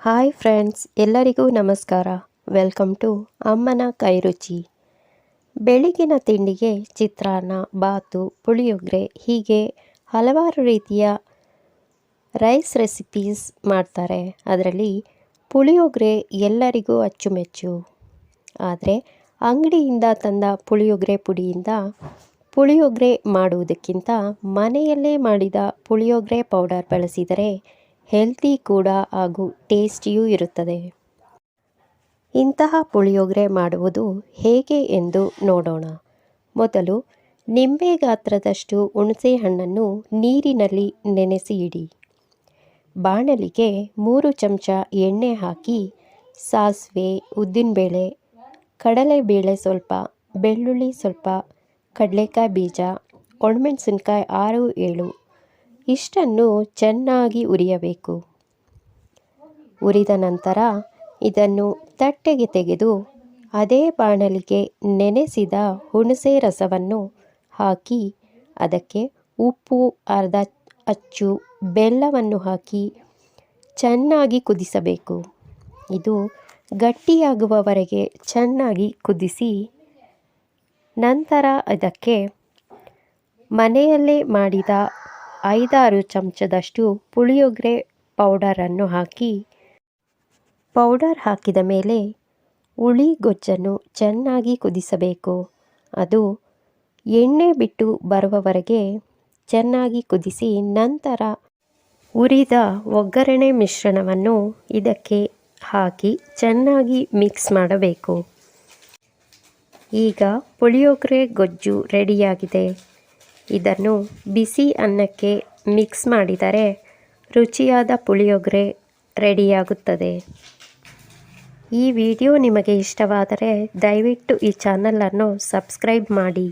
Hi friends, ಎಲ್ಲರಿಗೂ ನಮಸ್ಕಾರ. Welcome to ಅಮ್ಮನ ಕೈರುಚಿ. ಬೆಳಗಿನ ತಿಂಡಿಗೆ ಚಿತ್ರಾನ್ನ, ಬಾತು, ಪುಳಿಯೋಗರೆ ಹೀಗೆ ಹಲವಾರು ರೀತಿಯ ರೈಸ್ ರೆಸಿಪೀಸ್ ಮಾಡ್ತಾರೆ. ಅದರಲ್ಲಿ ಪುಳಿಯೋಗರೆ ಎಲ್ಲರಿಗೂ ಅಚ್ಚುಮೆಚ್ಚು. ಆದರೆ ಅಂಗಡಿಯಿಂದ ತಂದ ಪುಳಿಯೋಗರೆ ಪುಡಿಯಿಂದ ಪುಳಿಯೋಗರೆ ಮಾಡುವುದಕ್ಕಿಂತ ಮನೆಯಲ್ಲೇ ಮಾಡಿದ ಪುಳಿಯೋಗರೆ ಪೌಡರ್ ಬಳಸಿದರೆ ಹೆಲ್ತಿ ಕೂಡ ಹಾಗೂ ಟೇಸ್ಟಿಯೂ ಇರುತ್ತದೆ. ಇಂತಹ ಪುಳಿಯೋಗರೆ ಮಾಡುವುದು ಹೇಗೆ ಎಂದು ನೋಡೋಣ. ಮೊದಲು ನಿಂಬೆ ಗಾತ್ರದಷ್ಟು ಹುಣಸೆ ಹಣ್ಣನ್ನು ನೀರಿನಲ್ಲಿ ನೆನೆಸಿ ಇಡಿ. ಬಾಣಲಿಗೆ 3 ಚಮಚ ಎಣ್ಣೆ ಹಾಕಿ ಸಾಸಿವೆ, ಉದ್ದಿನಬೇಳೆ, ಕಡಲೆಬೇಳೆ ಸ್ವಲ್ಪ, ಬೆಳ್ಳುಳ್ಳಿ ಸ್ವಲ್ಪ, ಕಡಲೆಕಾಯಿ ಬೀಜ, ಒಣಮೆಣಸಿನ್ಕಾಯಿ 6-7 ಇಷ್ಟನ್ನು ಚೆನ್ನಾಗಿ ಹುರಿಯಬೇಕು. ಹುರಿದ ನಂತರ ಇದನ್ನು ತಟ್ಟೆಗೆ ತೆಗೆದು ಅದೇ ಬಾಣಲಿಗೆ ನೆನೆಸಿದ ಹುಣಸೆ ರಸವನ್ನು ಹಾಕಿ ಅದಕ್ಕೆ ಉಪ್ಪು, ಅರ್ಧ ಅಚ್ಚು ಬೆಲ್ಲವನ್ನು ಹಾಕಿ ಚೆನ್ನಾಗಿ ಕುದಿಸಬೇಕು. ಇದು ಗಟ್ಟಿಯಾಗುವವರೆಗೆ ಚೆನ್ನಾಗಿ ಕುದಿಸಿ ನಂತರ ಅದಕ್ಕೆ ಮನೆಯಲ್ಲೇ ಮಾಡಿದ 5-6 ಚಮಚದಷ್ಟು ಪುಳಿಯೋಗರೆ ಪೌಡರನ್ನು ಹಾಕಿ ಪೌಡರ್ ಹಾಕಿದ ಮೇಲೆ ಹುಳಿ ಗೊಜ್ಜನ್ನು ಚೆನ್ನಾಗಿ ಕುದಿಸಬೇಕು. ಅದು ಎಣ್ಣೆ ಬಿಟ್ಟು ಬರುವವರೆಗೆ ಚೆನ್ನಾಗಿ ಕುದಿಸಿ ನಂತರ ಹುರಿದ ಒಗ್ಗರಣೆ ಮಿಶ್ರಣವನ್ನು ಇದಕ್ಕೆ ಹಾಕಿ ಚೆನ್ನಾಗಿ ಮಿಕ್ಸ್ ಮಾಡಬೇಕು. ಈಗ ಪುಳಿಯೋಗರೆ ಗೊಜ್ಜು ರೆಡಿಯಾಗಿದೆ. ಇದನ್ನು ಬಿಸಿ ಅನ್ನಕ್ಕೆ ಮಿಕ್ಸ್ ಮಾಡಿದರೆ ರುಚಿಯಾದ ಪುಳಿಯೋಗರೆ ರೆಡಿಯಾಗುತ್ತದೆ. ಈ ವಿಡಿಯೋ ನಿಮಗೆ ಇಷ್ಟವಾದರೆ ದಯವಿಟ್ಟು ಈ ಚಾನಲನ್ನು ಸಬ್ಸ್ಕ್ರೈಬ್ ಮಾಡಿ.